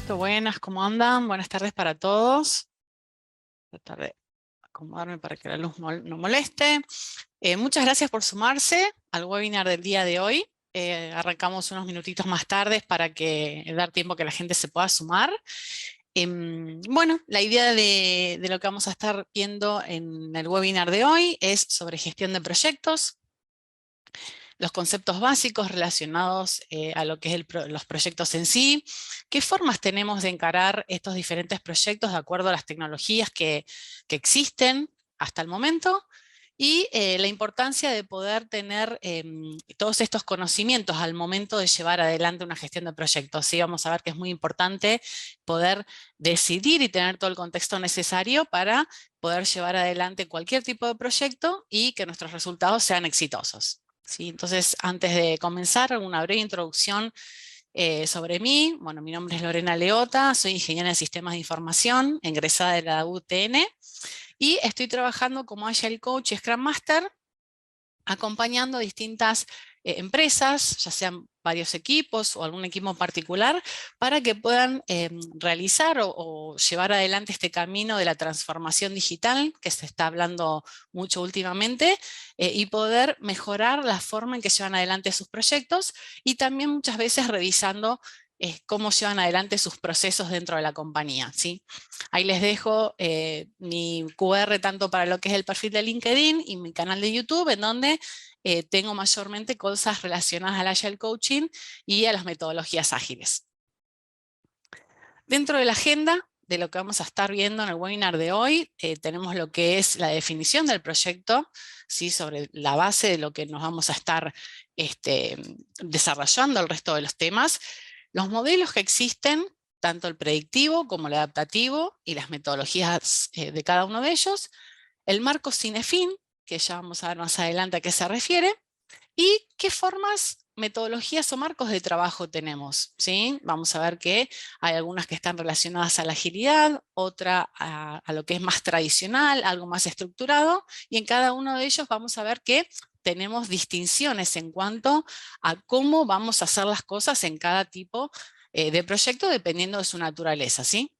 Listo, buenas, ¿cómo andan? Buenas tardes para todos. Tratar de acomodarme para que la luz no moleste. Muchas gracias por sumarse al webinar del día de hoy. Arrancamos unos minutitos más tarde para dar tiempo que la gente se pueda sumar. Bueno, la idea de lo que vamos a estar viendo en el webinar de hoy es sobre gestión de proyectos, los conceptos básicos relacionados a lo que es los proyectos en sí, qué formas tenemos de encarar estos diferentes proyectos de acuerdo a las tecnologías que existen hasta el momento, y la importancia de poder tener todos estos conocimientos al momento de llevar adelante una gestión de proyectos. Sí, vamos a ver que es muy importante poder decidir y tener todo el contexto necesario para poder llevar adelante cualquier tipo de proyecto y que nuestros resultados sean exitosos. ¿Sí? Entonces, antes de comenzar, una breve introducción sobre mí. Bueno, mi nombre es Lorena Leota, soy ingeniera en sistemas de información, egresada de la UTN, y estoy trabajando como Agile Coach y Scrum Master, acompañando distintas empresas, ya sean varios equipos o algún equipo en particular, para que puedan realizar o llevar adelante este camino de la transformación digital, que se está hablando mucho últimamente, y poder mejorar la forma en que llevan adelante sus proyectos, y también muchas veces revisando cómo llevan adelante sus procesos dentro de la compañía, ¿sí? Ahí les dejo mi QR tanto para lo que es el perfil de LinkedIn y mi canal de YouTube, en donde tengo mayormente cosas relacionadas al Agile Coaching y a las metodologías ágiles. Dentro de la agenda de lo que vamos a estar viendo en el webinar de hoy, tenemos lo que es la definición del proyecto, ¿sí? Sobre la base de lo que nos vamos a estar desarrollando el resto de los temas, los modelos que existen, tanto el predictivo como el adaptativo y las metodologías de cada uno de ellos, el marco Cinefin, que ya vamos a ver más adelante a qué se refiere, y qué formas, metodologías o marcos de trabajo tenemos, ¿sí? Vamos a ver que hay algunas que están relacionadas a la agilidad, otra a lo que es más tradicional, algo más estructurado, y en cada uno de ellos vamos a ver que tenemos distinciones en cuanto a cómo vamos a hacer las cosas en cada tipo de proyecto dependiendo de su naturaleza, ¿sí?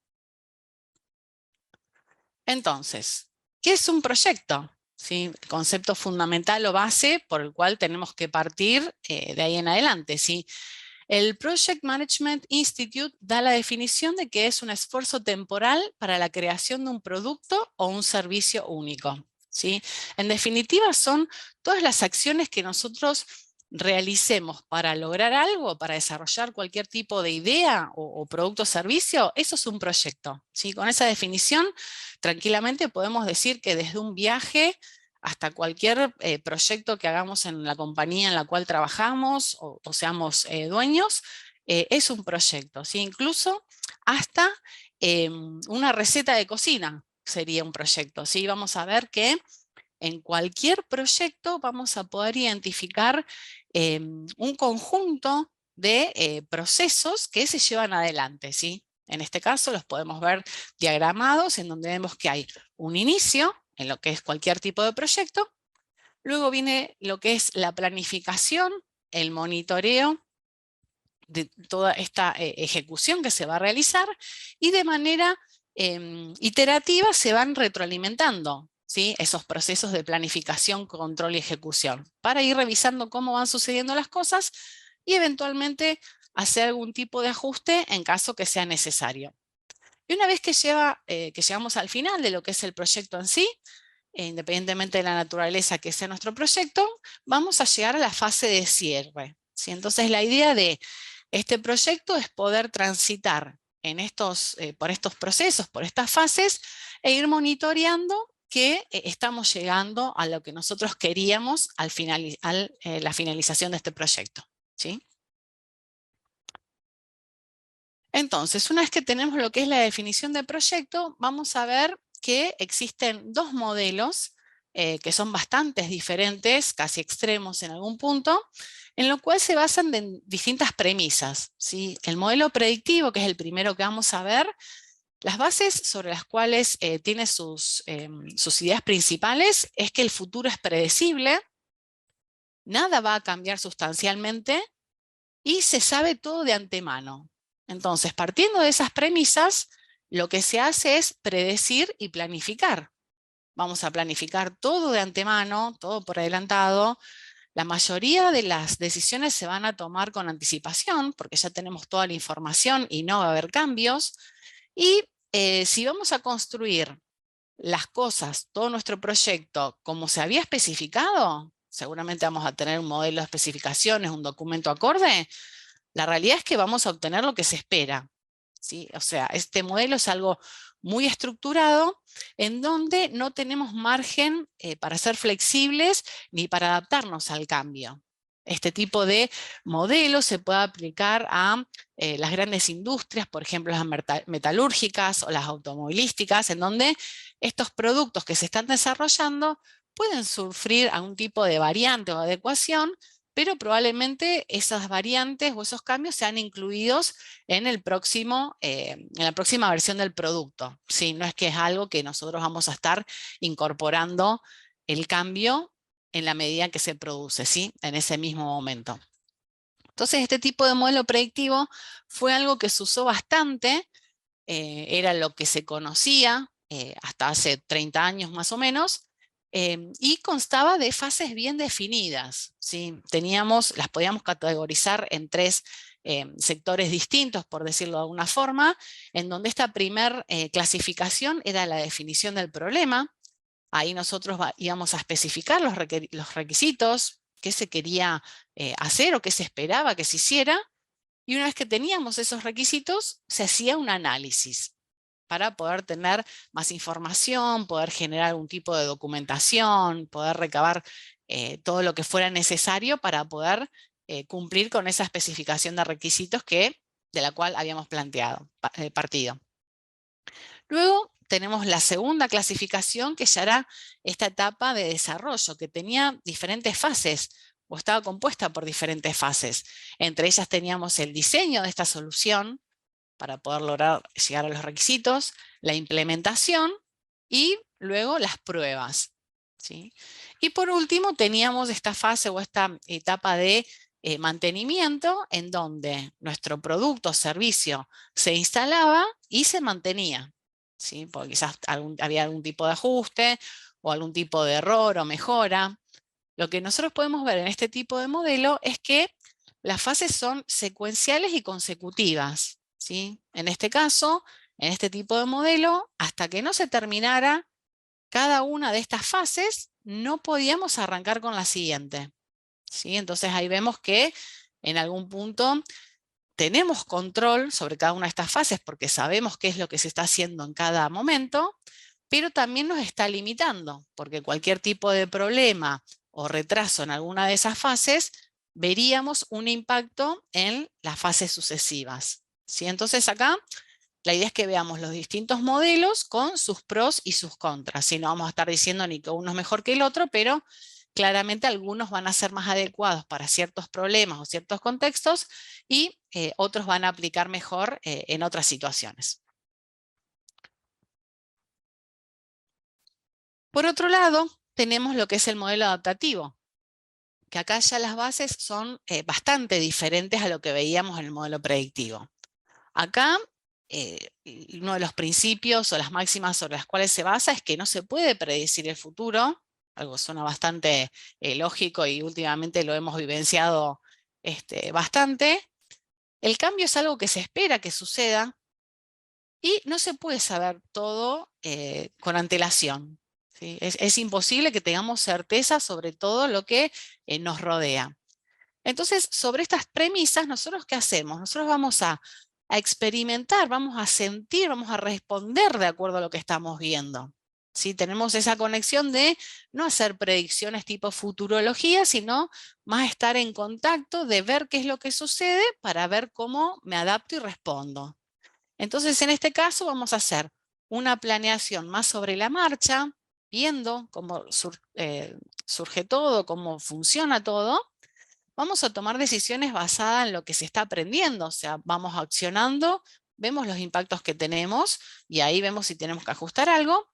Entonces, ¿qué es un proyecto? ¿Sí? El concepto fundamental o base por el cual tenemos que partir de ahí en adelante, ¿sí? El Project Management Institute da la definición de que es un esfuerzo temporal para la creación de un producto o un servicio único, ¿sí? En definitiva, son todas las acciones que nosotros realicemos para lograr algo, para desarrollar cualquier tipo de idea o producto o servicio. Eso es un proyecto, ¿sí? Con esa definición, tranquilamente podemos decir que desde un viaje hasta cualquier proyecto que hagamos en la compañía en la cual trabajamos o seamos dueños, es un proyecto, ¿sí? Incluso hasta una receta de cocina sería un proyecto, ¿sí? Vamos a ver que en cualquier proyecto vamos a poder identificar un conjunto de procesos que se llevan adelante, ¿sí? En este caso los podemos ver diagramados, en donde vemos que hay un inicio en lo que es cualquier tipo de proyecto, luego viene lo que es la planificación, el monitoreo de toda esta ejecución que se va a realizar, y de manera iterativa se van retroalimentando, ¿sí? Esos procesos de planificación, control y ejecución, para ir revisando cómo van sucediendo las cosas y eventualmente hacer algún tipo de ajuste en caso que sea necesario. Y una vez que llegamos al final de lo que es el proyecto en sí, independientemente de la naturaleza que sea nuestro proyecto, vamos a llegar a la fase de cierre, ¿sí? Entonces la idea de este proyecto es poder transitar por estos procesos, por estas fases, e ir monitoreando que estamos llegando a lo que nosotros queríamos a la finalización de este proyecto, ¿sí? Entonces, una vez que tenemos lo que es la definición de proyecto, vamos a ver que existen dos modelos que son bastante diferentes, casi extremos en algún punto, en lo cual se basan en distintas premisas, ¿sí? El modelo predictivo, que es el primero que vamos a ver, las bases sobre las cuales tiene sus ideas principales es que el futuro es predecible, nada va a cambiar sustancialmente y se sabe todo de antemano. Entonces, partiendo de esas premisas, lo que se hace es predecir y planificar. Vamos a planificar todo de antemano, todo por adelantado. La mayoría de las decisiones se van a tomar con anticipación, porque ya tenemos toda la información y no va a haber cambios. Y si vamos a construir las cosas, todo nuestro proyecto, como se había especificado, seguramente vamos a tener un modelo de especificaciones, un documento acorde. La realidad es que vamos a obtener lo que se espera, ¿sí? O sea, este modelo es algo muy estructurado en donde no tenemos margen para ser flexibles ni para adaptarnos al cambio. Este tipo de modelo se puede aplicar a las grandes industrias, por ejemplo, las metalúrgicas o las automovilísticas, en donde estos productos que se están desarrollando pueden sufrir algún tipo de variante o adecuación, pero probablemente esas variantes o esos cambios sean incluidos en el próximo, en la próxima versión del producto. ¿Sí? No es que es algo que nosotros vamos a estar incorporando el cambio en la medida que se produce, ¿sí? En ese mismo momento. Entonces, este tipo de modelo predictivo fue algo que se usó bastante, era lo que se conocía hasta hace 30 años más o menos, y constaba de fases bien definidas, ¿sí? Las podíamos categorizar en tres sectores distintos, por decirlo de alguna forma, en donde esta primer clasificación era la definición del problema. Ahí nosotros íbamos a especificar los requisitos, qué se quería hacer o qué se esperaba que se hiciera, y una vez que teníamos esos requisitos, se hacía un análisis para poder tener más información, poder generar algún tipo de documentación, poder recabar todo lo que fuera necesario para poder cumplir con esa especificación de requisitos de la cual habíamos partido. Luego tenemos la segunda clasificación, que ya era esta etapa de desarrollo, que tenía diferentes fases o estaba compuesta por diferentes fases. Entre ellas teníamos el diseño de esta solución para poder lograr llegar a los requisitos, la implementación y luego las pruebas, ¿sí? Y por último teníamos esta fase o esta etapa de mantenimiento, en donde nuestro producto o servicio se instalaba y se mantenía, ¿sí? Porque quizás había algún tipo de ajuste o algún tipo de error o mejora. Lo que nosotros podemos ver en este tipo de modelo es que las fases son secuenciales y consecutivas, ¿sí? En este caso, en este tipo de modelo, hasta que no se terminara cada una de estas fases, no podíamos arrancar con la siguiente, ¿sí? Entonces ahí vemos que en algún punto tenemos control sobre cada una de estas fases porque sabemos qué es lo que se está haciendo en cada momento, pero también nos está limitando, porque cualquier tipo de problema o retraso en alguna de esas fases, veríamos un impacto en las fases sucesivas, ¿sí? Entonces acá la idea es que veamos los distintos modelos con sus pros y sus contras. ¿Sí? No vamos a estar diciendo ni que uno es mejor que el otro, pero claramente algunos van a ser más adecuados para ciertos problemas o ciertos contextos y otros van a aplicar mejor en otras situaciones. Por otro lado, tenemos lo que es el modelo adaptativo, que acá ya las bases son bastante diferentes a lo que veíamos en el modelo predictivo. Acá, uno de los principios o las máximas sobre las cuales se basa es que no se puede predecir el futuro, algo que suena bastante lógico y últimamente lo hemos vivenciado bastante. El cambio es algo que se espera que suceda y no se puede saber todo con antelación, ¿sí? Es imposible que tengamos certeza sobre todo lo que nos rodea. Entonces, sobre estas premisas, ¿nosotros qué hacemos? Nosotros vamos a experimentar, vamos a sentir, vamos a responder de acuerdo a lo que estamos viendo. ¿Sí? Tenemos esa conexión de no hacer predicciones tipo futurología, sino más estar en contacto de ver qué es lo que sucede para ver cómo me adapto y respondo. Entonces, en este caso vamos a hacer una planeación más sobre la marcha, viendo cómo surge todo, cómo funciona todo. Vamos a tomar decisiones basadas en lo que se está aprendiendo, o sea, vamos accionando, vemos los impactos que tenemos y ahí vemos si tenemos que ajustar algo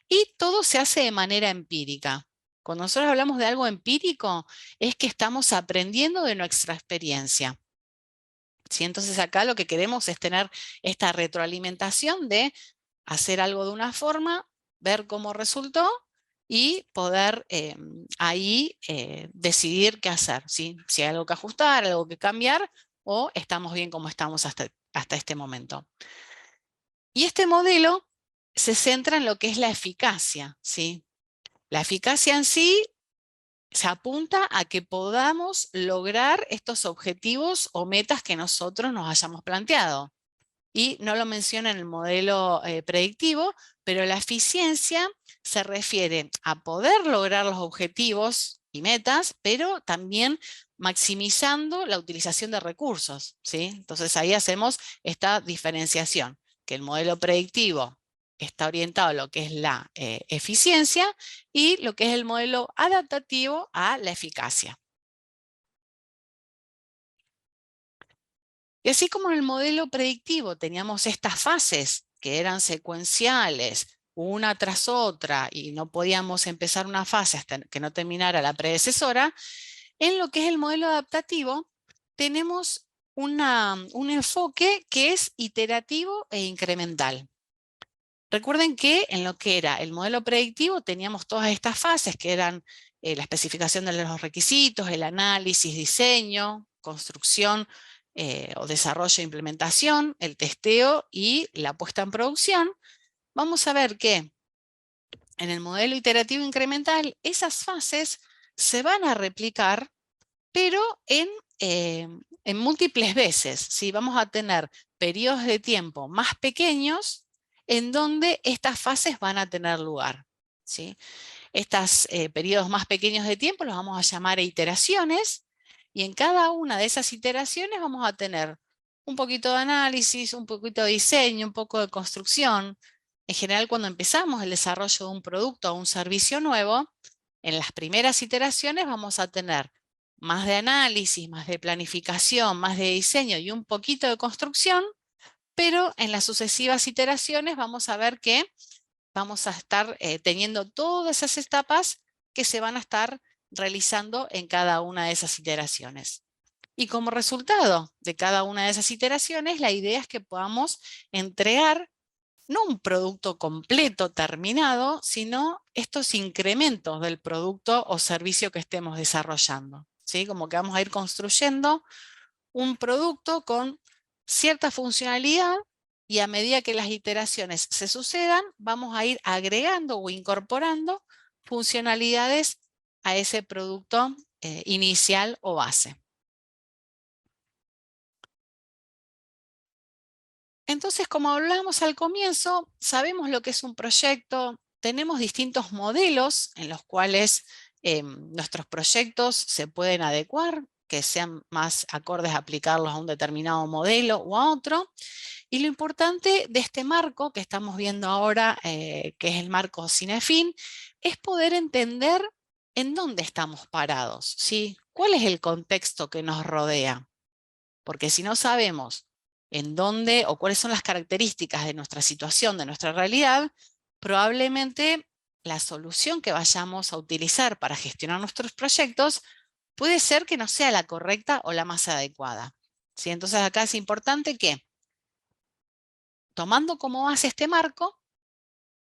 y todo se hace de manera empírica. Cuando nosotros hablamos de algo empírico, es que estamos aprendiendo de nuestra experiencia. ¿sí? Entonces acá lo que queremos es tener esta retroalimentación de hacer algo de una forma, ver cómo resultó y poder ahí decidir qué hacer, ¿sí? Si hay algo que ajustar, algo que cambiar, o estamos bien como estamos hasta este momento. Y este modelo se centra en lo que es la eficacia, ¿sí? La eficacia en sí se apunta a que podamos lograr estos objetivos o metas que nosotros nos hayamos planteado. Y no lo menciona en el modelo predictivo, pero la eficiencia se refiere a poder lograr los objetivos y metas, pero también maximizando la utilización de recursos, ¿sí? Entonces ahí hacemos esta diferenciación, que el modelo predictivo está orientado a lo que es la eficiencia y lo que es el modelo adaptativo a la eficacia. Y así como en el modelo predictivo teníamos estas fases que eran secuenciales, una tras otra, y no podíamos empezar una fase hasta que no terminara la predecesora, en lo que es el modelo adaptativo tenemos un enfoque que es iterativo e incremental. Recuerden que en lo que era el modelo predictivo teníamos todas estas fases que eran la especificación de los requisitos, el análisis, diseño, construcción o desarrollo e implementación, el testeo y la puesta en producción. Vamos a ver que en el modelo iterativo incremental esas fases se van a replicar, pero eh, en múltiples veces, ¿sí? Vamos a tener periodos de tiempo más pequeños en donde estas fases van a tener lugar, ¿sí? Estos periodos más pequeños de tiempo los vamos a llamar iteraciones, y en cada una de esas iteraciones vamos a tener un poquito de análisis, un poquito de diseño, un poco de construcción. En general, cuando empezamos el desarrollo de un producto o un servicio nuevo, en las primeras iteraciones vamos a tener más de análisis, más de planificación, más de diseño y un poquito de construcción, pero en las sucesivas iteraciones vamos a ver que vamos a estar teniendo todas esas etapas que se van a estar realizando en cada una de esas iteraciones. Y como resultado de cada una de esas iteraciones, la idea es que podamos entregar no un producto completo, terminado, sino estos incrementos del producto o servicio que estemos desarrollando, ¿sí? Como que vamos a ir construyendo un producto con cierta funcionalidad, y a medida que las iteraciones se sucedan, vamos a ir agregando o incorporando funcionalidades a ese producto inicial o base. Entonces, como hablábamos al comienzo, sabemos lo que es un proyecto, tenemos distintos modelos en los cuales nuestros proyectos se pueden adecuar, que sean más acordes a aplicarlos a un determinado modelo o a otro. Y lo importante de este marco que estamos viendo ahora, que es el marco Cinefin, es poder entender en dónde estamos parados, ¿sí? ¿Cuál es el contexto que nos rodea? Porque si no sabemos en dónde o cuáles son las características de nuestra situación, de nuestra realidad, probablemente la solución que vayamos a utilizar para gestionar nuestros proyectos puede ser que no sea la correcta o la más adecuada, ¿sí? Entonces acá es importante que, tomando como base este marco,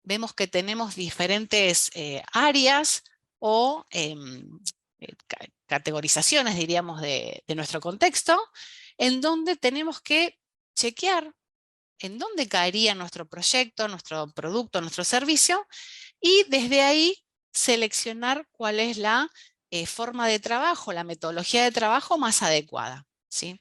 vemos que tenemos diferentes áreas o categorizaciones, diríamos, de nuestro contexto, en donde tenemos que chequear en dónde caería nuestro proyecto, nuestro producto, nuestro servicio, y desde ahí seleccionar cuál es la forma de trabajo, la metodología de trabajo más adecuada, ¿sí?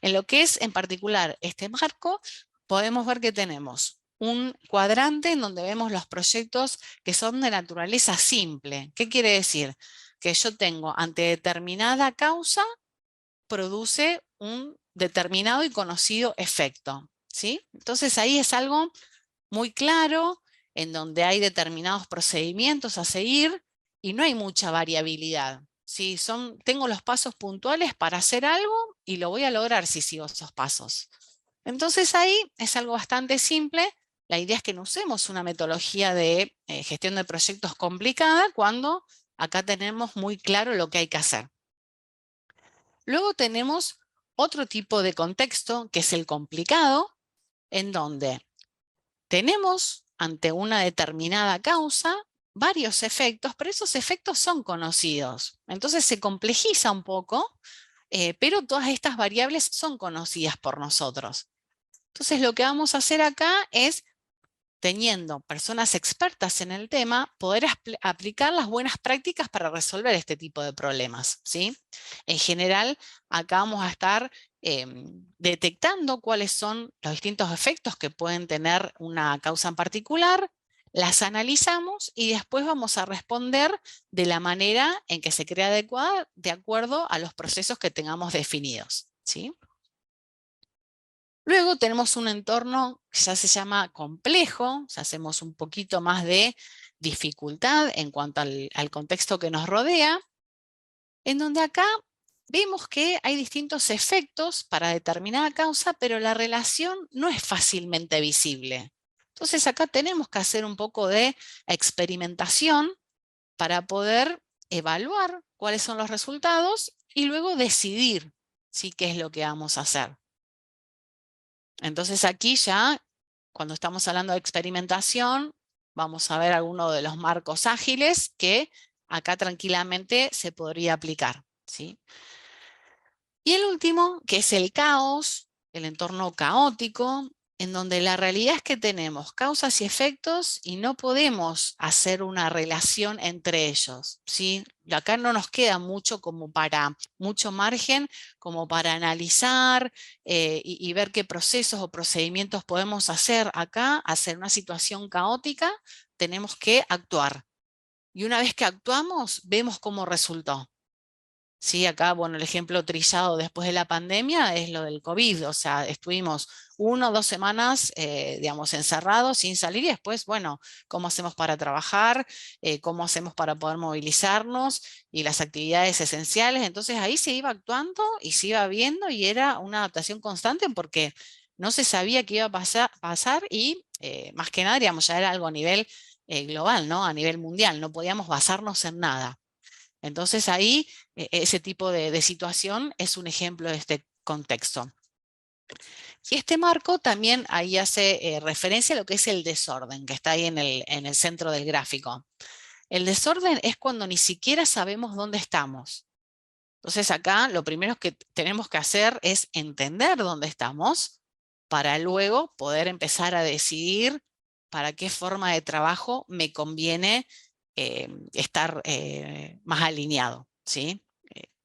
En lo que es en particular este marco, podemos ver que tenemos un cuadrante en donde vemos los proyectos que son de naturaleza simple. ¿Qué quiere decir? Que yo tengo ante determinada causa, produce un determinado y conocido efecto, ¿sí? Entonces ahí es algo muy claro, en donde hay determinados procedimientos a seguir y no hay mucha variabilidad, ¿sí? Tengo los pasos puntuales para hacer algo y lo voy a lograr si sigo esos pasos. Entonces ahí es algo bastante simple. La idea es que no usemos una metodología de gestión de proyectos complicada cuando acá tenemos muy claro lo que hay que hacer. Luego tenemos otro tipo de contexto, que es el complicado, en donde tenemos ante una determinada causa varios efectos, pero esos efectos son conocidos. Entonces se complejiza un poco, pero todas estas variables son conocidas por nosotros. Entonces lo que vamos a hacer acá es, teniendo personas expertas en el tema, poder aplicar las buenas prácticas para resolver este tipo de problemas, ¿sí? En general, acá vamos a estar detectando cuáles son los distintos efectos que pueden tener una causa en particular, las analizamos y después vamos a responder de la manera en que se crea adecuada de acuerdo a los procesos que tengamos definidos, ¿sí? Luego tenemos un entorno que ya se llama complejo, ya hacemos un poquito más de dificultad en cuanto al contexto que nos rodea, en donde acá vemos que hay distintos efectos para determinada causa, pero la relación no es fácilmente visible. Entonces acá tenemos que hacer un poco de experimentación para poder evaluar cuáles son los resultados y luego decidir ¿sí? qué es lo que vamos a hacer. Entonces aquí ya, cuando estamos hablando de experimentación, vamos a ver algunos de los marcos ágiles que acá tranquilamente se podría aplicar, ¿sí? Y el último, que es el caos, el entorno caótico, en donde la realidad es que tenemos causas y efectos y no podemos hacer una relación entre ellos, ¿sí? Y acá no nos queda mucho margen como para analizar y ver qué procesos o procedimientos podemos hacer acá, hacer una situación caótica, tenemos que actuar. Y una vez que actuamos, vemos cómo resultó. Sí, acá, bueno, el ejemplo trillado después de la pandemia es lo del COVID, o sea, estuvimos 1 o 2 semanas, digamos, encerrados sin salir y después, bueno, ¿cómo hacemos para trabajar? ¿Cómo hacemos para poder movilizarnos? Y las actividades esenciales, entonces ahí se iba actuando y se iba viendo y era una adaptación constante porque no se sabía qué iba a pasar y más que nada, digamos, ya era algo a nivel global, ¿no? A nivel mundial, no podíamos basarnos en nada. Entonces ahí ese tipo de situación es un ejemplo de este contexto. Y este marco también ahí hace referencia a lo que es el desorden, que está ahí en el centro del gráfico. El desorden es cuando ni siquiera sabemos dónde estamos. Entonces acá lo primero que tenemos que hacer es entender dónde estamos para luego poder empezar a decidir para qué forma de trabajo me conviene estar más alineado, ¿sí?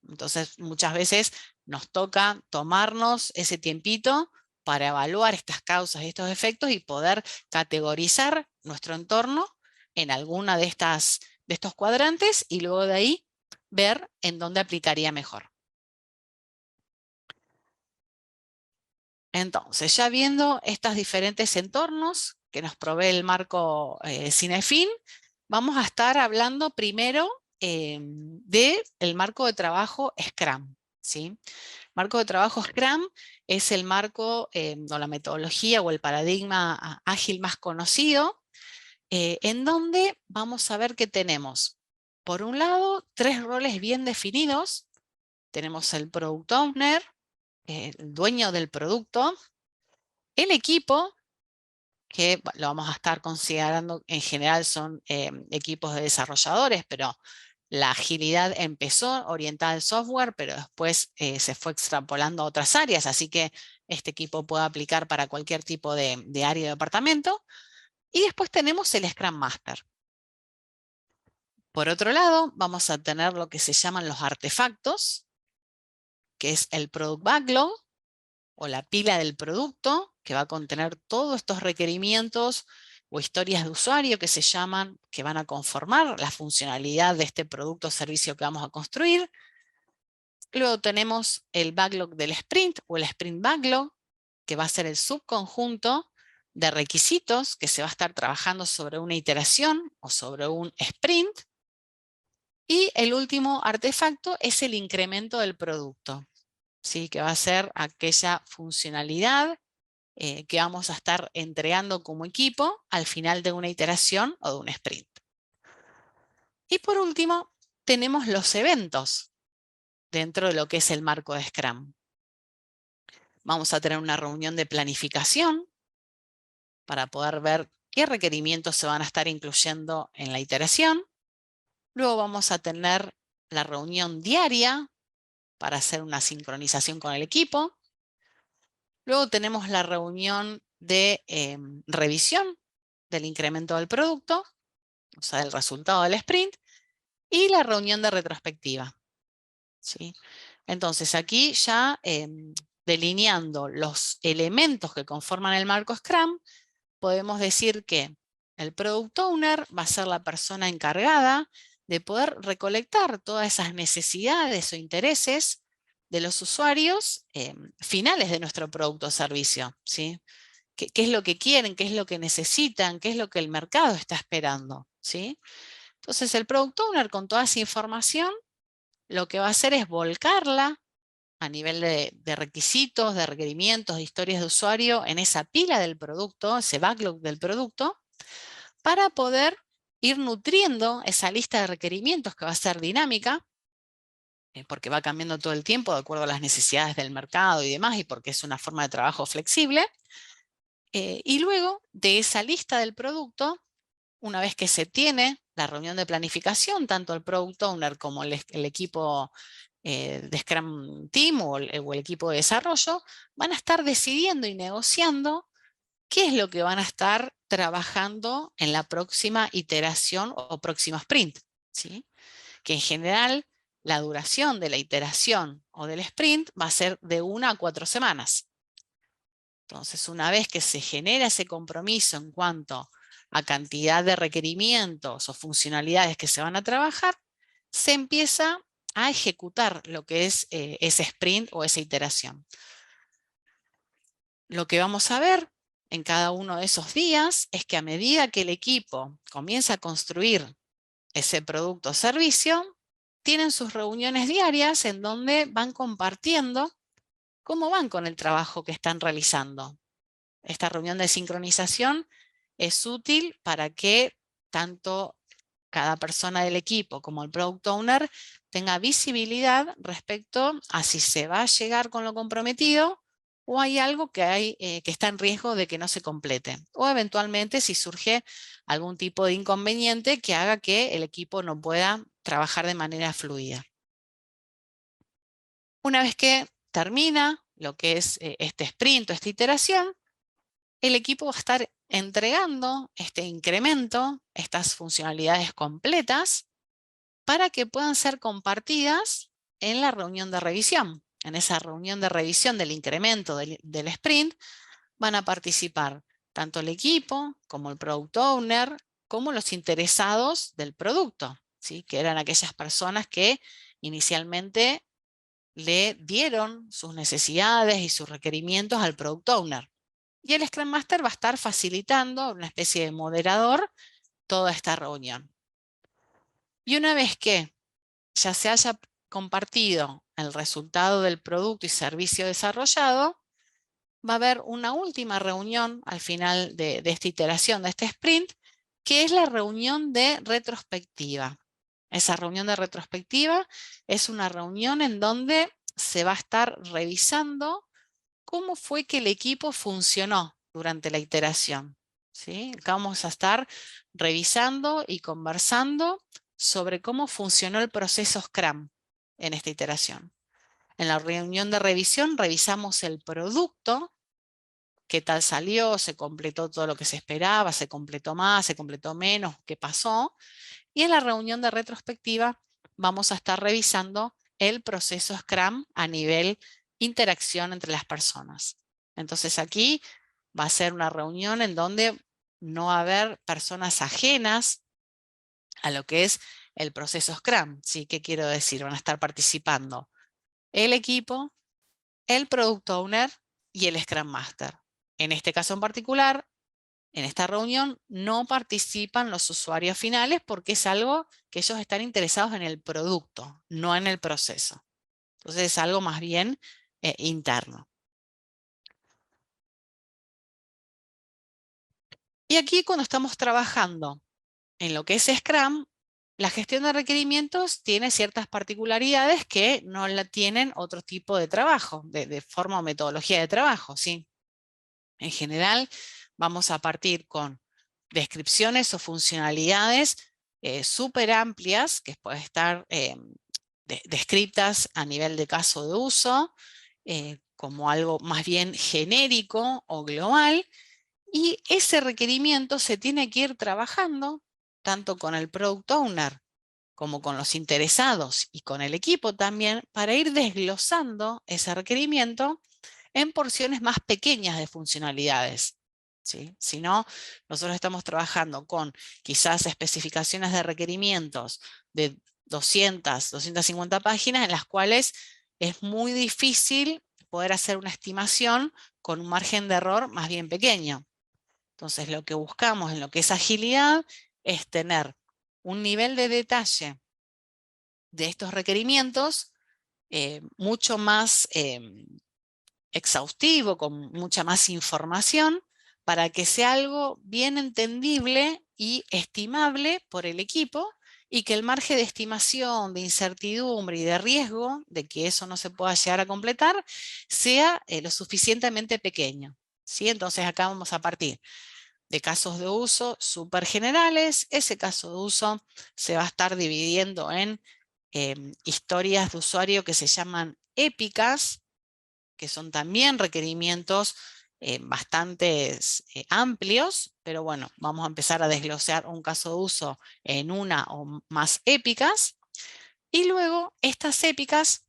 Entonces muchas veces nos toca tomarnos ese tiempito para evaluar estas causas y estos efectos y poder categorizar nuestro entorno en alguna de estos cuadrantes y luego de ahí ver en dónde aplicaría mejor. Entonces, ya viendo estos diferentes entornos que nos provee el marco Cinefin, vamos a estar hablando primero del marco de trabajo Scrum, ¿sí? Marco de trabajo Scrum es el marco o la metodología o el paradigma ágil más conocido, en donde vamos a ver que tenemos, por un lado, 3 roles bien definidos. Tenemos el Product Owner, el dueño del producto, el equipo, que lo vamos a estar considerando, en general son equipos de desarrolladores, pero la agilidad empezó orientada al software, pero después se fue extrapolando a otras áreas, así que este equipo puede aplicar para cualquier tipo de área de departamento. Y después tenemos el Scrum Master. Por otro lado, vamos a tener lo que se llaman los artefactos, que es el Product Backlog, o la pila del producto, que va a contener todos estos requerimientos o historias de usuario que se llaman, que van a conformar la funcionalidad de este producto o servicio que vamos a construir. Luego tenemos el backlog del sprint o el sprint backlog, que va a ser el subconjunto de requisitos que se va a estar trabajando sobre una iteración o sobre un sprint. Y el último artefacto es el incremento del producto, ¿sí? Que va a ser aquella funcionalidad que vamos a estar entregando como equipo al final de una iteración o de un sprint. Y por último, tenemos los eventos dentro de lo que es el marco de Scrum. Vamos a tener una reunión de planificación para poder ver qué requerimientos se van a estar incluyendo en la iteración. Luego vamos a tener la reunión diaria para hacer una sincronización con el equipo. Luego tenemos la reunión de revisión del incremento del producto, o sea, del resultado del sprint, y la reunión de retrospectiva, ¿sí? Entonces aquí ya delineando los elementos que conforman el marco Scrum, podemos decir que el Product Owner va a ser la persona encargada de poder recolectar todas esas necesidades o intereses de los usuarios finales de nuestro producto o servicio, ¿sí? ¿Qué es lo que quieren? ¿Qué es lo que necesitan? ¿Qué es lo que el mercado está esperando? ¿Sí? Entonces el Product Owner con toda esa información lo que va a hacer es volcarla a nivel de requisitos, de requerimientos, de historias de usuario en esa pila del producto, ese backlog del producto, para poder ir nutriendo esa lista de requerimientos que va a ser dinámica, porque va cambiando todo el tiempo de acuerdo a las necesidades del mercado y demás, y porque es una forma de trabajo flexible. Y luego de esa lista del producto, una vez que se tiene la reunión de planificación, tanto el Product Owner como el equipo de Scrum Team o el equipo de desarrollo, van a estar decidiendo y negociando qué es lo que van a estar trabajando en la próxima iteración o próximo sprint, ¿sí? Que en general la duración de la iteración o del sprint va a ser de 1 a 4 semanas. Entonces, una vez que se genera ese compromiso en cuanto a cantidad de requerimientos o funcionalidades que se van a trabajar, se empieza a ejecutar lo que es ese sprint o esa iteración. Lo que vamos a ver en cada uno de esos días es que a medida que el equipo comienza a construir ese producto o servicio, tienen sus reuniones diarias en donde van compartiendo cómo van con el trabajo que están realizando. Esta reunión de sincronización es útil para que tanto cada persona del equipo como el Product Owner tenga visibilidad respecto a si se va a llegar con lo comprometido o hay algo que está en riesgo de que no se complete. O eventualmente si surge algún tipo de inconveniente que haga que el equipo no pueda trabajar de manera fluida. Una vez que termina lo que es este sprint o esta iteración, el equipo va a estar entregando este incremento, estas funcionalidades completas, para que puedan ser compartidas en la reunión de revisión. En esa reunión de revisión del incremento del sprint van a participar tanto el equipo como el Product Owner, como los interesados del producto, ¿sí? Que eran aquellas personas que inicialmente le dieron sus necesidades y sus requerimientos al Product Owner. Y el Scrum Master va a estar facilitando, una especie de moderador, toda esta reunión. Y una vez que ya se haya compartido el resultado del producto y servicio desarrollado, va a haber una última reunión al final de esta iteración, de este sprint, que es la reunión de retrospectiva. Esa reunión de retrospectiva es una reunión en donde se va a estar revisando cómo fue que el equipo funcionó durante la iteración, ¿sí? Acá vamos a estar revisando y conversando sobre cómo funcionó el proceso Scrum en esta iteración. En la reunión de revisión revisamos el producto, qué tal salió, se completó todo lo que se esperaba, se completó más, se completó menos, qué pasó. Y en la reunión de retrospectiva vamos a estar revisando el proceso Scrum a nivel interacción entre las personas. Entonces aquí va a ser una reunión en donde no va a haber personas ajenas a lo que es el proceso Scrum. ¿Sí? ¿Qué quiero decir? Van a estar participando el equipo, el Product Owner y el Scrum Master. En este caso en particular, en esta reunión no participan los usuarios finales porque es algo que ellos están interesados en el producto, no en el proceso. Entonces es algo más bien interno. Y aquí cuando estamos trabajando en lo que es Scrum, la gestión de requerimientos tiene ciertas particularidades que no la tienen otro tipo de trabajo, de forma o metodología de trabajo, ¿sí? En general, vamos a partir con descripciones o funcionalidades súper amplias, que pueden estar descritas a nivel de caso de uso, como algo más bien genérico o global, y ese requerimiento se tiene que ir trabajando tanto con el Product Owner como con los interesados y con el equipo también, para ir desglosando ese requerimiento en porciones más pequeñas de funcionalidades, ¿sí? Si no, nosotros estamos trabajando con quizás especificaciones de requerimientos de 200, 250 páginas en las cuales es muy difícil poder hacer una estimación con un margen de error más bien pequeño. Entonces, lo que buscamos en lo que es agilidad es tener un nivel de detalle de estos requerimientos mucho más exhaustivo, con mucha más información, para que sea algo bien entendible y estimable por el equipo, y que el margen de estimación, de incertidumbre y de riesgo de que eso no se pueda llegar a completar sea lo suficientemente pequeño, ¿sí? Entonces acá vamos a partir de casos de uso súper generales. Ese caso de uso se va a estar dividiendo en historias de usuario que se llaman épicas, que son también requerimientos bastante amplios, pero bueno, vamos a empezar a desglosar un caso de uso en una o más épicas, y luego estas épicas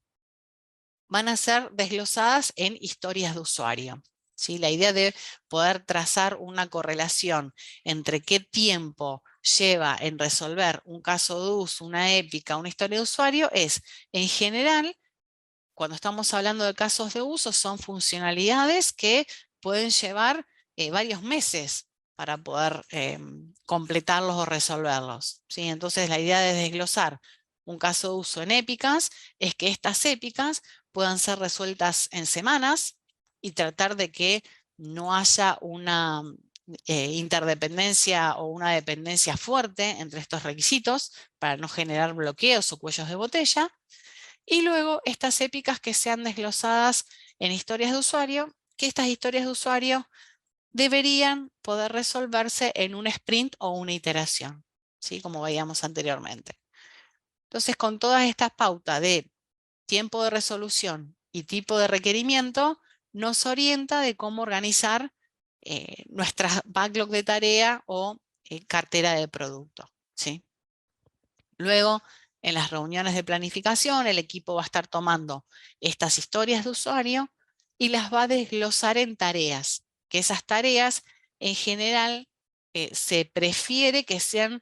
van a ser desglosadas en historias de usuario, ¿sí? La idea de poder trazar una correlación entre qué tiempo lleva en resolver un caso de uso, una épica, una historia de usuario, es en general, cuando estamos hablando de casos de uso, son funcionalidades que pueden llevar varios meses para poder completarlos o resolverlos, ¿sí? Entonces la idea de desglosar un caso de uso en épicas es que estas épicas puedan ser resueltas en semanas y tratar de que no haya una interdependencia o una dependencia fuerte entre estos requisitos para no generar bloqueos o cuellos de botella. Y luego estas épicas que sean desglosadas en historias de usuario, que estas historias de usuario deberían poder resolverse en un sprint o una iteración, ¿sí? Como veíamos anteriormente. Entonces, con todas estas pautas de tiempo de resolución y tipo de requerimiento, nos orienta de cómo organizar nuestra backlog de tarea o cartera de producto, ¿sí? Luego, en las reuniones de planificación, el equipo va a estar tomando estas historias de usuario y las va a desglosar en tareas, que esas tareas en general se prefiere que sean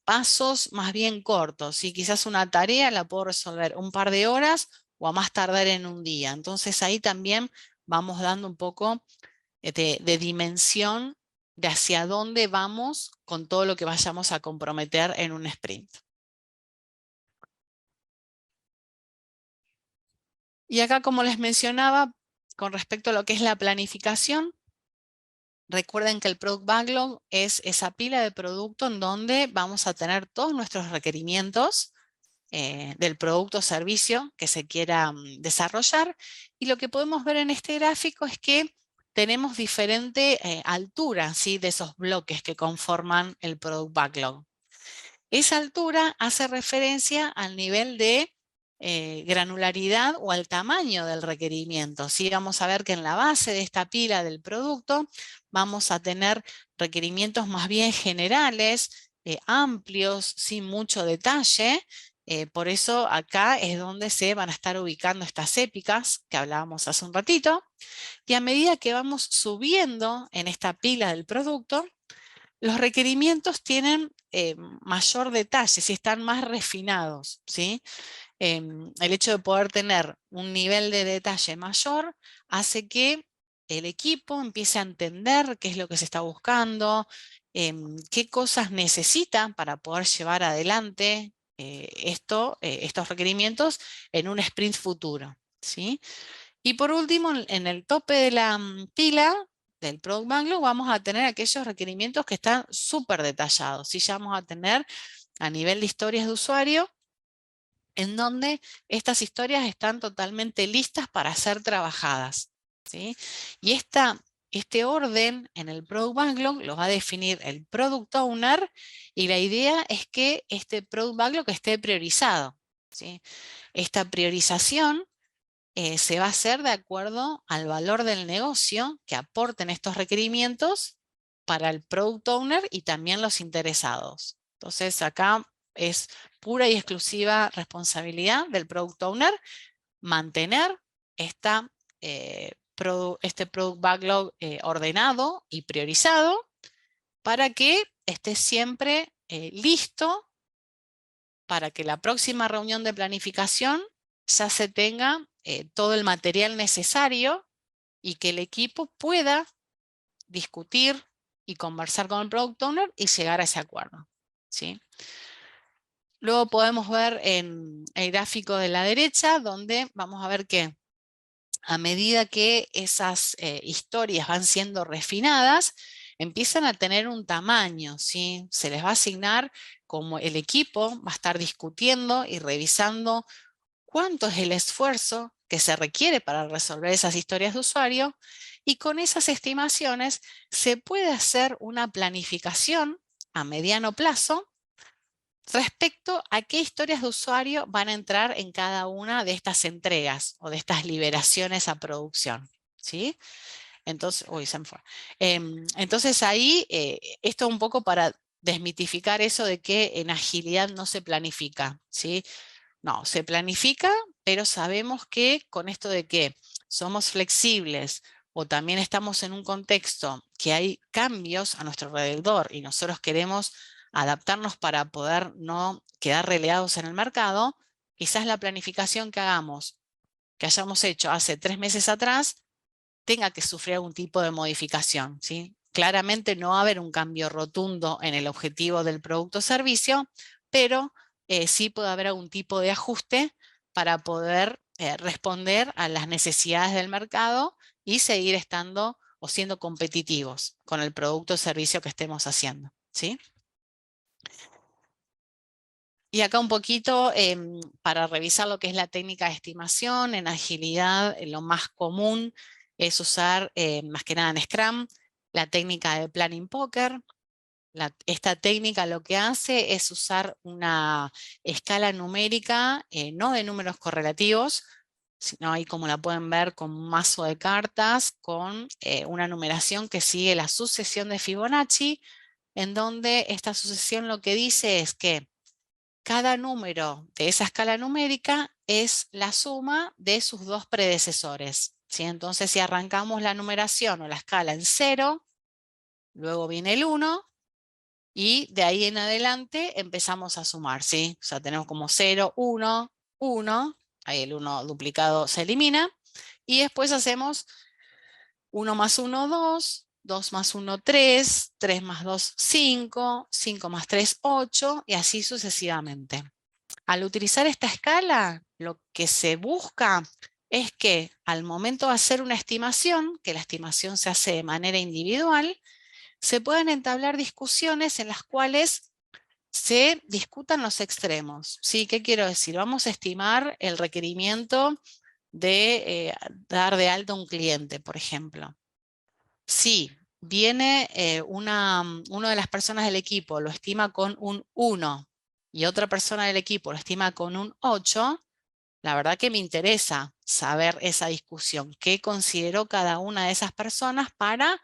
pasos más bien cortos. Y quizás una tarea la puedo resolver un par de horas o a más tardar en un día. Entonces ahí también vamos dando un poco de dimensión de hacia dónde vamos con todo lo que vayamos a comprometer en un sprint. Y acá, como les mencionaba, con respecto a lo que es la planificación, recuerden que el Product Backlog es esa pila de producto en donde vamos a tener todos nuestros requerimientos del producto o servicio que se quiera desarrollar. Y lo que podemos ver en este gráfico es que tenemos diferente altura, ¿sí?, de esos bloques que conforman el Product Backlog. Esa altura hace referencia al nivel de granularidad o al tamaño del requerimiento, ¿sí? Vamos a ver que en la base de esta pila del producto vamos a tener requerimientos más bien generales, amplios, sin mucho detalle. Por eso acá es donde se van a estar ubicando estas épicas que hablábamos hace un ratito. Y a medida que vamos subiendo en esta pila del producto, los requerimientos tienen mayor detalle, si están más refinados, ¿sí? El hecho de poder tener un nivel de detalle mayor hace que el equipo empiece a entender qué es lo que se está buscando, qué cosas necesita para poder llevar adelante estos requerimientos en un sprint futuro, ¿sí? Y por último, en el tope de la pila del Product Backlog vamos a tener aquellos requerimientos que están súper detallados, ¿sí? Ya vamos a tener a nivel de historias de usuario, en donde estas historias están totalmente listas para ser trabajadas, ¿sí? Y este orden en el Product Backlog lo va a definir el Product Owner, y la idea es que este Product Backlog esté priorizado, ¿sí? Esta priorización se va a hacer de acuerdo al valor del negocio que aporten estos requerimientos para el Product Owner y también los interesados. Entonces acá es pura y exclusiva responsabilidad del Product Owner mantener este Product Backlog ordenado y priorizado para que esté siempre listo para que la próxima reunión de planificación ya se tenga todo el material necesario y que el equipo pueda discutir y conversar con el Product Owner y llegar a ese acuerdo, ¿sí? Luego podemos ver en el gráfico de la derecha, donde vamos a ver que a medida que esas historias van siendo refinadas, empiezan a tener un tamaño, ¿sí? Se les va a asignar, como el equipo va a estar discutiendo y revisando cuánto es el esfuerzo que se requiere para resolver esas historias de usuario, y con esas estimaciones se puede hacer una planificación a mediano plazo respecto a qué historias de usuario van a entrar en cada una de estas entregas o de estas liberaciones a producción, ¿sí? Entonces, uy, se me fue. Entonces ahí, esto un poco para desmitificar eso de que en agilidad no se planifica, ¿sí? No, se planifica, pero sabemos que con esto de que somos flexibles o también estamos en un contexto que hay cambios a nuestro alrededor y nosotros queremos adaptarnos para poder no quedar relegados en el mercado, quizás la planificación que hagamos, que hayamos hecho hace 3 meses atrás, tenga que sufrir algún tipo de modificación, ¿sí? Claramente no va a haber un cambio rotundo en el objetivo del producto o servicio, pero sí puede haber algún tipo de ajuste para poder responder a las necesidades del mercado y seguir estando o siendo competitivos con el producto o servicio que estemos haciendo, ¿sí? Y acá un poquito para revisar lo que es la técnica de estimación. En agilidad, lo más común es usar, más que nada en Scrum, la técnica de Planning Poker. Esta técnica lo que hace es usar una escala numérica, no de números correlativos, sino ahí como la pueden ver con un mazo de cartas, con una numeración que sigue la sucesión de Fibonacci, en donde esta sucesión lo que dice es que cada número de esa escala numérica es la suma de sus dos predecesores, ¿sí? Entonces, si arrancamos la numeración o la escala en 0, luego viene el 1, y de ahí en adelante empezamos a sumar, ¿sí? O sea, tenemos como 0, 1, 1, ahí el 1 duplicado se elimina, y después hacemos 1 más 1, 2, 2 más 1, 3, 3 más 2, 5, 5 más 3, 8, y así sucesivamente. Al utilizar esta escala, lo que se busca es que al momento de hacer una estimación, que la estimación se hace de manera individual, se puedan entablar discusiones en las cuales se discutan los extremos, ¿sí? ¿Qué quiero decir? Vamos a estimar el requerimiento de dar de alta a un cliente, por ejemplo. Si viene una de las personas del equipo, lo estima con un 1 y otra persona del equipo lo estima con un 8, la verdad que me interesa saber esa discusión, qué consideró cada una de esas personas para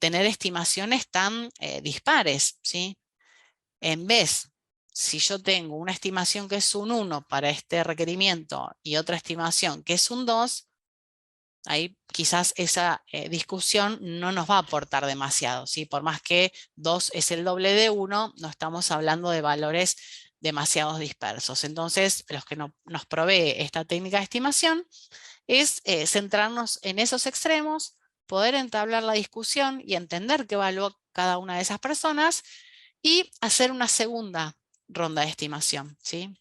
tener estimaciones tan dispares, ¿sí? En vez, si yo tengo una estimación que es un 1 para este requerimiento y otra estimación que es un 2, ahí quizás esa discusión no nos va a aportar demasiado, ¿sí? Por más que 2 es el doble de 1, no estamos hablando de valores demasiado dispersos. Entonces, los que nos provee esta técnica de estimación es centrarnos en esos extremos, poder entablar la discusión y entender qué evaluó cada una de esas personas y hacer una segunda ronda de estimación, ¿sí?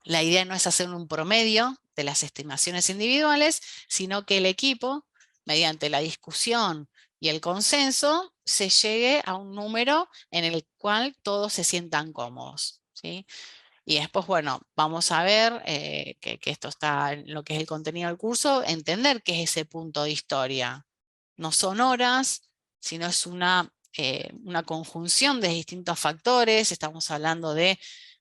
La idea no es hacer un promedio de las estimaciones individuales, sino que el equipo, mediante la discusión y el consenso, se llegue a un número en el cual todos se sientan cómodos. ¿sí? Y después, bueno, vamos a ver que esto está en lo que es el contenido del curso, entender qué es ese punto de historia. No son horas, sino es una conjunción de distintos factores. Estamos hablando de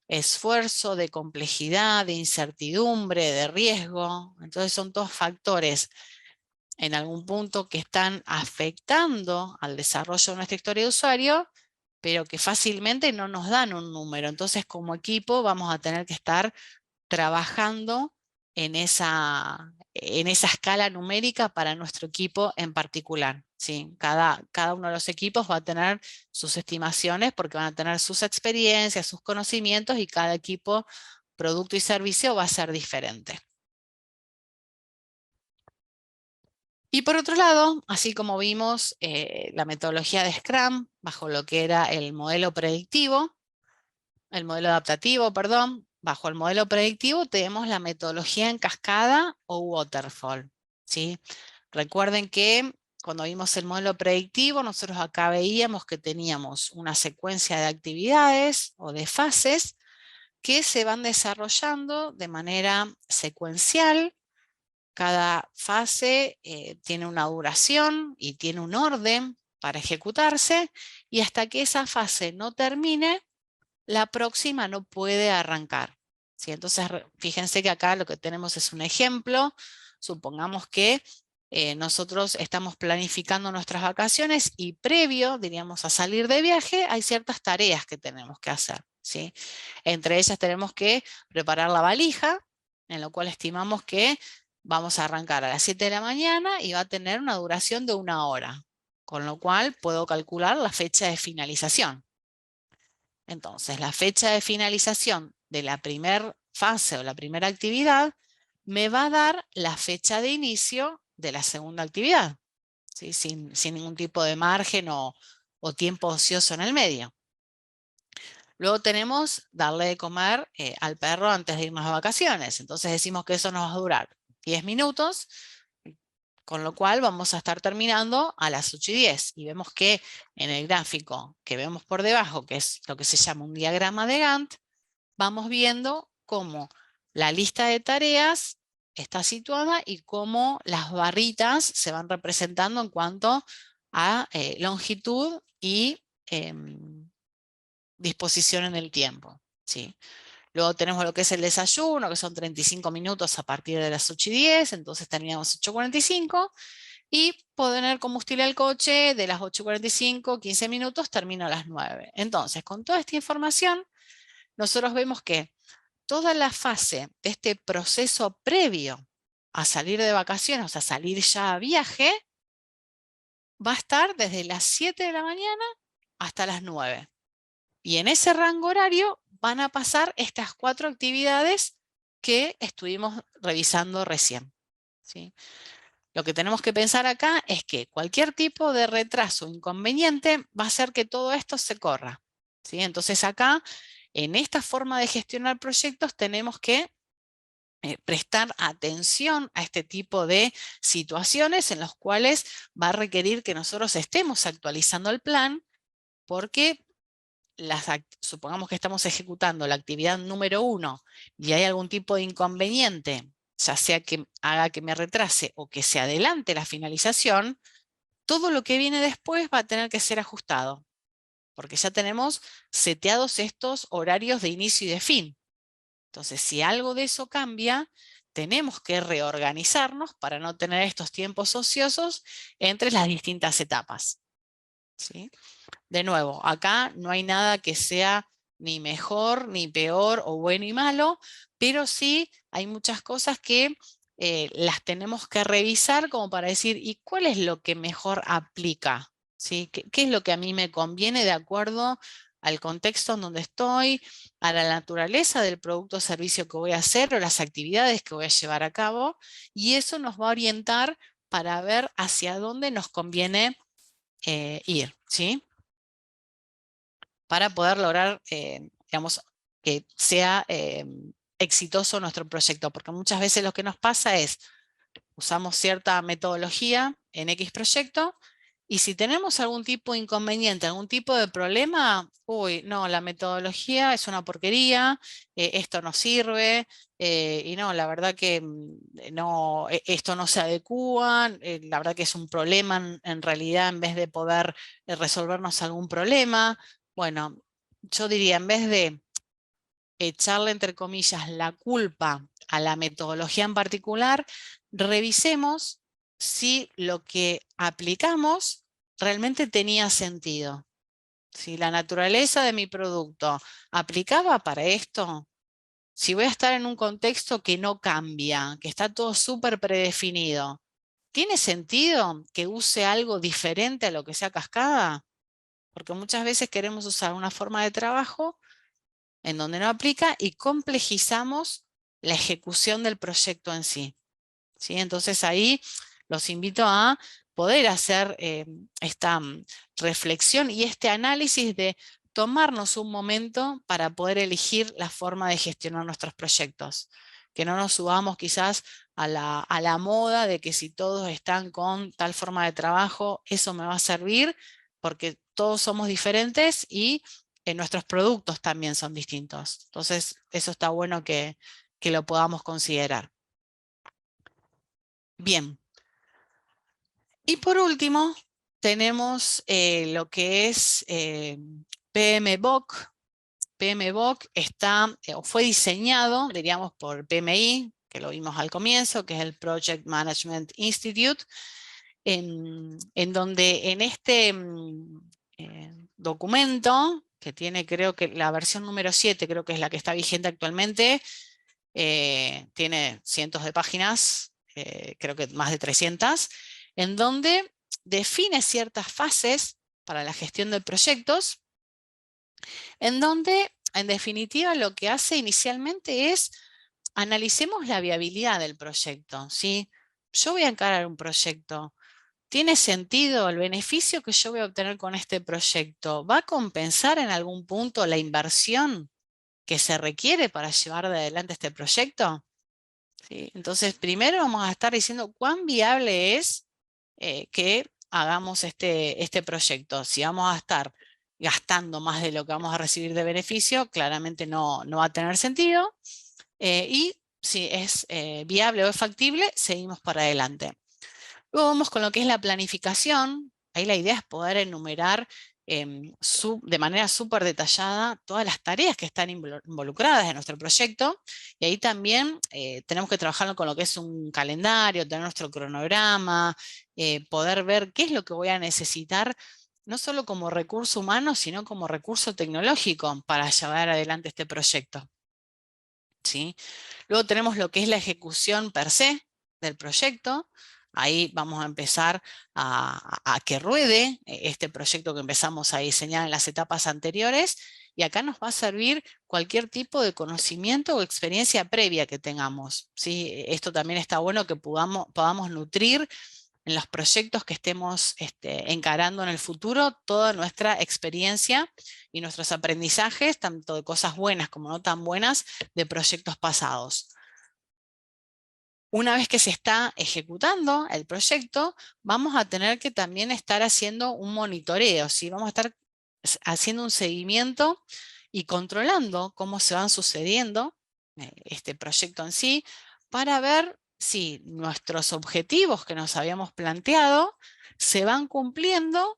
esfuerzo, de complejidad, de incertidumbre, de riesgo. Entonces son todos factores en algún punto que están afectando al desarrollo de nuestra historia de usuario, pero que fácilmente no nos dan un número. Entonces, como equipo vamos a tener que estar trabajando en esa escala numérica para nuestro equipo en particular. ¿Sí? Cada uno de los equipos va a tener sus estimaciones porque van a tener sus experiencias, sus conocimientos, y cada equipo, producto y servicio va a ser diferente. Y por otro lado, así como vimos la metodología de Scrum bajo lo que era el modelo predictivo, el modelo adaptativo, perdón, bajo el modelo predictivo tenemos la metodología en cascada o waterfall, ¿sí? Recuerden que cuando vimos el modelo predictivo, nosotros acá veíamos que teníamos una secuencia de actividades o de fases que se van desarrollando de manera secuencial. Cada fase tiene una duración y tiene un orden para ejecutarse, y hasta que esa fase no termine, la próxima no puede arrancar, ¿sí? Entonces, fíjense que acá lo que tenemos es un ejemplo. Supongamos que nosotros estamos planificando nuestras vacaciones y previo, diríamos, a salir de viaje, hay ciertas tareas que tenemos que hacer, ¿sí? Entre ellas tenemos que preparar la valija, en lo cual estimamos que vamos a arrancar a las 7 de la mañana y va a tener una duración de 1 hora, con lo cual puedo calcular la fecha de finalización. Entonces, la fecha de finalización de la primera fase o la primera actividad me va a dar la fecha de inicio de la segunda actividad, ¿sí? Sin ningún tipo de margen o tiempo ocioso en el medio. Luego tenemos darle de comer al perro antes de irnos de vacaciones. Entonces decimos que eso nos va a durar 10 minutos, con lo cual vamos a estar terminando a las 8:10. Y vemos que en el gráfico que vemos por debajo, que es lo que se llama un diagrama de Gantt, vamos viendo cómo la lista de tareas está situada y cómo las barritas se van representando en cuanto a longitud y disposición en el tiempo, ¿sí? Luego tenemos lo que es el desayuno, que son 35 minutos a partir de las 8:10, entonces terminamos 8:45, y poner combustible al coche de las 8:45, 15 minutos, termino a las 9. Entonces, con toda esta información, nosotros vemos que toda la fase de este proceso previo a salir de vacaciones, o sea, salir ya a viaje, va a estar desde las 7 de la mañana hasta las 9. Y en ese rango horario van a pasar estas 4 actividades que estuvimos revisando recién, ¿sí? Lo que tenemos que pensar acá es que cualquier tipo de retraso o inconveniente va a hacer que todo esto se corra, ¿sí? Entonces acá, en esta forma de gestionar proyectos, tenemos que prestar atención a este tipo de situaciones en las cuales va a requerir que nosotros estemos actualizando el plan, porque supongamos que estamos ejecutando la actividad número 1 y hay algún tipo de inconveniente, ya sea que haga que me retrase o que se adelante la finalización, todo lo que viene después va a tener que ser ajustado, porque ya tenemos seteados estos horarios de inicio y de fin. Entonces, si algo de eso cambia, tenemos que reorganizarnos para no tener estos tiempos ociosos entre las distintas etapas, ¿sí? De nuevo, acá no hay nada que sea ni mejor, ni peor, o bueno y malo, pero sí hay muchas cosas que las tenemos que revisar como para decir, ¿y cuál es lo que mejor aplica? ¿Sí? ¿Qué es lo que a mí me conviene de acuerdo al contexto en donde estoy, a la naturaleza del producto o servicio que voy a hacer o las actividades que voy a llevar a cabo? Y eso nos va a orientar para ver hacia dónde nos conviene ir, ¿sí? Para poder lograr, digamos, que sea exitoso nuestro proyecto, porque muchas veces lo que nos pasa es, usamos cierta metodología en X proyecto Y si tenemos algún tipo de inconveniente, algún tipo de problema, uy, no, la metodología es una porquería, esto no sirve, y no, la verdad que no, esto no se adecúa, la verdad que es un problema en realidad en vez de poder resolvernos algún problema. Bueno, yo diría, en vez de echarle, entre comillas, la culpa a la metodología en particular, revisemos si lo que aplicamos realmente tenía sentido. Si la naturaleza de mi producto aplicaba para esto, si voy a estar en un contexto que no cambia, que está todo súper predefinido, ¿tiene sentido que use algo diferente a lo que sea cascada? Porque muchas veces queremos usar una forma de trabajo en donde no aplica y complejizamos la ejecución del proyecto en sí. ¿Sí? Entonces ahí los invito a poder hacer esta reflexión y este análisis de tomarnos un momento para poder elegir la forma de gestionar nuestros proyectos. Que no nos subamos quizás a la moda de que si todos están con tal forma de trabajo, eso me va a servir, porque todos somos diferentes y nuestros productos también son distintos. Entonces, eso está bueno que lo podamos considerar. Bien. Y por último, tenemos lo que es PMBOK. PMBOK está, o fue diseñado, diríamos, por PMI, que lo vimos al comienzo, que es el Project Management Institute, en donde en este documento, que tiene creo que la versión número 7, creo que es la que está vigente actualmente, tiene cientos de páginas, creo que más de 300, en donde define ciertas fases para la gestión de proyectos, en donde en definitiva lo que hace inicialmente es analicemos la viabilidad del proyecto, ¿sí? Yo voy a encarar un proyecto. ¿Tiene sentido el beneficio que yo voy a obtener con este proyecto? ¿Va a compensar en algún punto la inversión que se requiere para llevar de adelante este proyecto? ¿Sí? Entonces, primero vamos a estar diciendo cuán viable es que hagamos este proyecto. Si vamos a estar gastando más de lo que vamos a recibir de beneficio, claramente no va a tener sentido. Y si es viable o es factible, seguimos para adelante. Luego vamos con lo que es la planificación. Ahí la idea es poder enumerar de manera súper detallada todas las tareas que están involucradas en nuestro proyecto. Y ahí también tenemos que trabajar con lo que es un calendario, tener nuestro cronograma, poder ver qué es lo que voy a necesitar, no solo como recurso humano, sino como recurso tecnológico para llevar adelante este proyecto. ¿Sí? Luego tenemos lo que es la ejecución per se del proyecto. Ahí vamos a empezar a que ruede este proyecto que empezamos a diseñar en las etapas anteriores, y acá nos va a servir cualquier tipo de conocimiento o experiencia previa que tengamos, ¿sí? Esto también está bueno que podamos nutrir en los proyectos que estemos encarando en el futuro toda nuestra experiencia y nuestros aprendizajes, tanto de cosas buenas como no tan buenas, de proyectos pasados. Una vez que se está ejecutando el proyecto, vamos a tener que también estar haciendo un monitoreo, ¿sí? Vamos a estar haciendo un seguimiento y controlando cómo se van sucediendo este proyecto en sí, para ver si nuestros objetivos que nos habíamos planteado se van cumpliendo,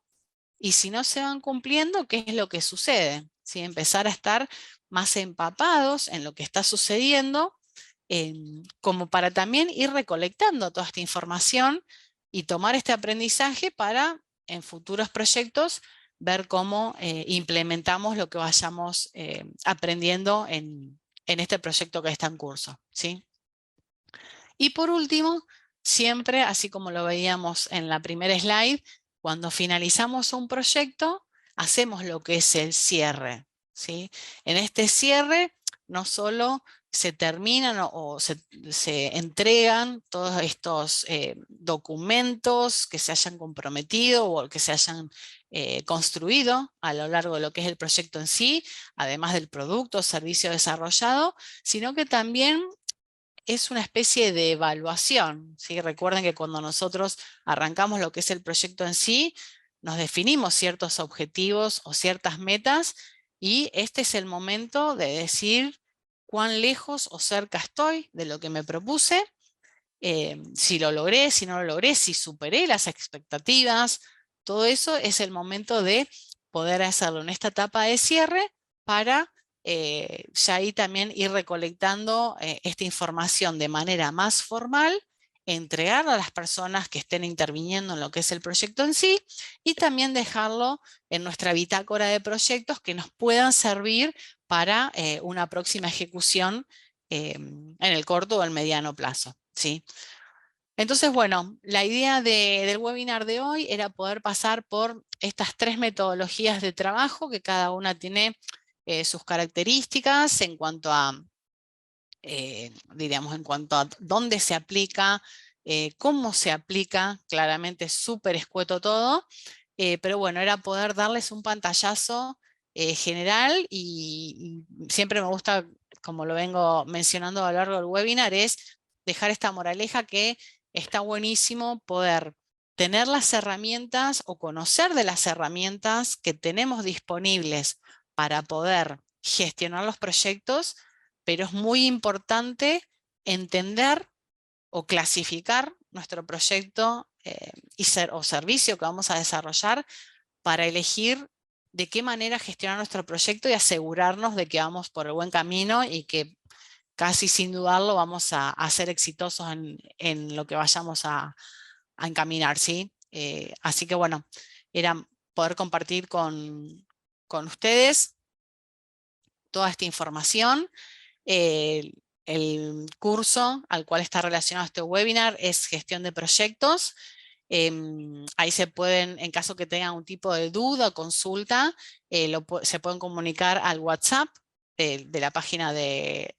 y si no se van cumpliendo, ¿qué es lo que sucede? ¿Sí? Empezar a estar más empapados en lo que está sucediendo, como para también ir recolectando toda esta información y tomar este aprendizaje para en futuros proyectos ver cómo implementamos lo que vayamos aprendiendo en este proyecto que está en curso, ¿sí? Y por último, siempre, así como lo veíamos en la primera slide, cuando finalizamos un proyecto, hacemos lo que es el cierre, ¿sí? En este cierre no solo se terminan o se entregan todos estos documentos que se hayan comprometido o que se hayan construido a lo largo de lo que es el proyecto en sí, además del producto o servicio desarrollado, sino que también es una especie de evaluación, ¿sí? Recuerden que cuando nosotros arrancamos lo que es el proyecto en sí, nos definimos ciertos objetivos o ciertas metas, y este es el momento de decir cuán lejos o cerca estoy de lo que me propuse, si lo logré, si no lo logré, si superé las expectativas. Todo eso es el momento de poder hacerlo en esta etapa de cierre para ya ahí también ir recolectando esta información de manera más formal, entregarla a las personas que estén interviniendo en lo que es el proyecto en sí, y también dejarlo en nuestra bitácora de proyectos que nos puedan servir para una próxima ejecución en el corto o el mediano plazo, ¿sí? Entonces, bueno, la idea del webinar de hoy era poder pasar por estas 3 metodologías de trabajo, que cada una tiene sus características en cuanto a, diríamos, en cuanto a dónde se aplica, cómo se aplica. Claramente es súper escueto todo, pero bueno, era poder darles un pantallazo general, y siempre me gusta, como lo vengo mencionando a lo largo del webinar, es dejar esta moraleja que está buenísimo poder tener las herramientas o conocer de las herramientas que tenemos disponibles para poder gestionar los proyectos, pero es muy importante entender o clasificar nuestro proyecto o servicio que vamos a desarrollar para elegir de qué manera gestionar nuestro proyecto y asegurarnos de que vamos por el buen camino y que casi sin dudarlo vamos a ser exitosos en lo que vayamos a encaminar, ¿sí? Así que bueno, era poder compartir con ustedes toda esta información. El curso al cual está relacionado este webinar es gestión de proyectos. Ahí se pueden, en caso que tengan un tipo de duda o consulta, se pueden comunicar al WhatsApp de la página de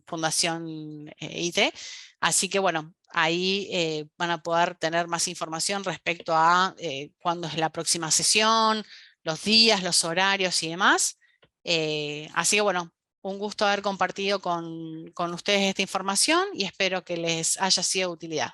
Fundación IT. Así que bueno, ahí van a poder tener más información respecto a cuándo es la próxima sesión, los días, los horarios y demás. Así que bueno, un gusto haber compartido con ustedes esta información y espero que les haya sido de utilidad.